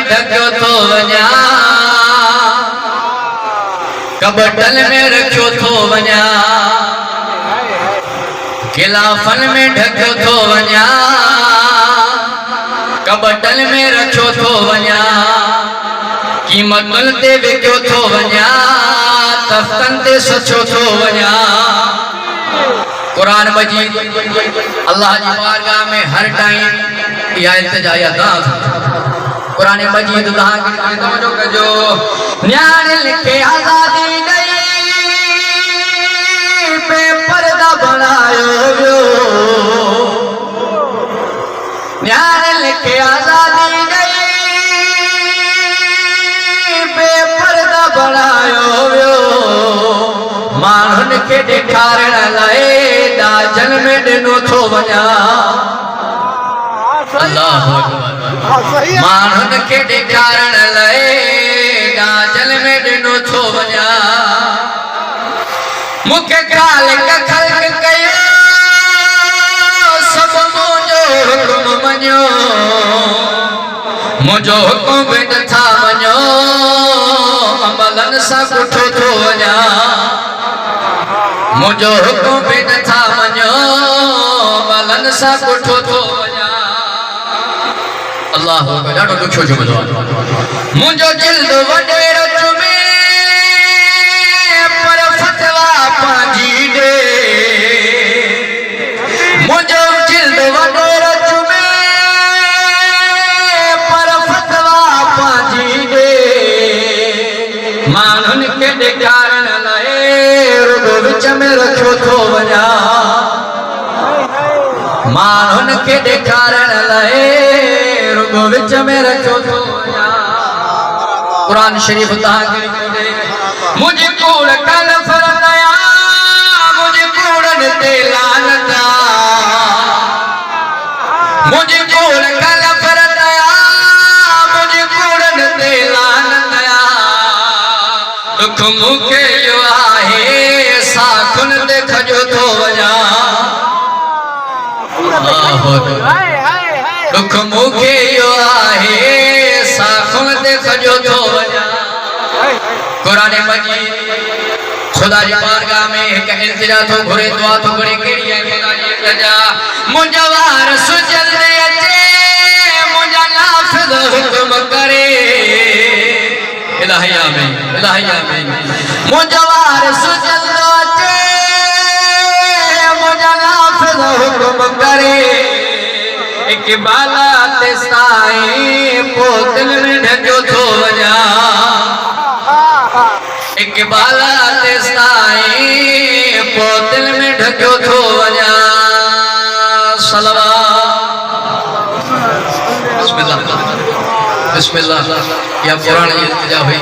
ढक्यो थो वञा कबटल में रखियो थो वञा गिलाफन में ढक्यो थो वञा कबटल में रखियो थो वञा कीमतुल ते विकियो थो वञा तख्तन ते सचो थो वञा। कुरान मजीद अल्लाह जी बारगाह में हर टाइम या इल्तिजा कुरान मजीद तहां के तवज्जो कजो न्याण लिखे आजादी गई बेपर्दा बनायो वियो न्याण लिखे आजादी गई बेपर्दा बनायो वियो माण्हुन खे ॾेखारण लाइ ॾाजन में ॾिनो थो वञा। अल्लाह माण्हुन खे ॾेखारण लाइ ॾाजन में ॾिनो थो वञा। मूंखे ख़ालिक ख़ल्क़ कयो सभु मुंहिंजो हुकुम मञो मुंहिंजो हुकुम बि नथा मञो अमलन सां पुठो थो वञा मुंहिंजो हुकुम बि नथा मञो अमलन सां पुठो थो वञा। अल्लाह ॾाढो ॾुखियो जुमिलो आहे। मुंहिंजो जिल्द वॾेरो चुमे पर फतवा पंहिंजी ॾे मुंहिंजो जिल्द वॾेरो चुमे पर फतवा पंहिंजी ॾे माण्हुनि खे ॾेखारण लाइ रुॻो विच में रखियो थो वञा माण्हुनि खे ॾेखारण लाइ रुॻो विच में रखियो थो वञा। कुरान शरीफ़ तव्हांखे लिखियो ॾे मुंहिंजी कूड़ कल फरदया मुंहिंजी कूड़नि ते लानत मुंहिंजी कूड़ कल फरदया मुंहिंजी कूड़नि ते लानत दुख मूंखे इहो आहे साखुन ते खजो थो वञा दुख मूंखे इहो आहे साखुन ते खजो थो वञा। कुरान मजीद खुदा जी बारगाह में हिकु इल्तिजा थो घुरे दुआ थो घुरे कहिड़ी आहे खुदा जी इल्तिजा मुंहिंजा वारस जल्दी अचे मुंहिंजा नाफ़िज़ हुकुम करे इलाही आमीन मुंहिंजा वारस जल्दी अचे मुंहिंजा नाफ़िज़ हुकुम करे इकबाला ते साईं पोइ दिल में ढकियो थो वञा इकबाला ते साईं पोइ दिल में ढकियो थो वञा। बिस्मिल्लाह बिस्मिल्लाह या पुरानी इल्तिजा हुई।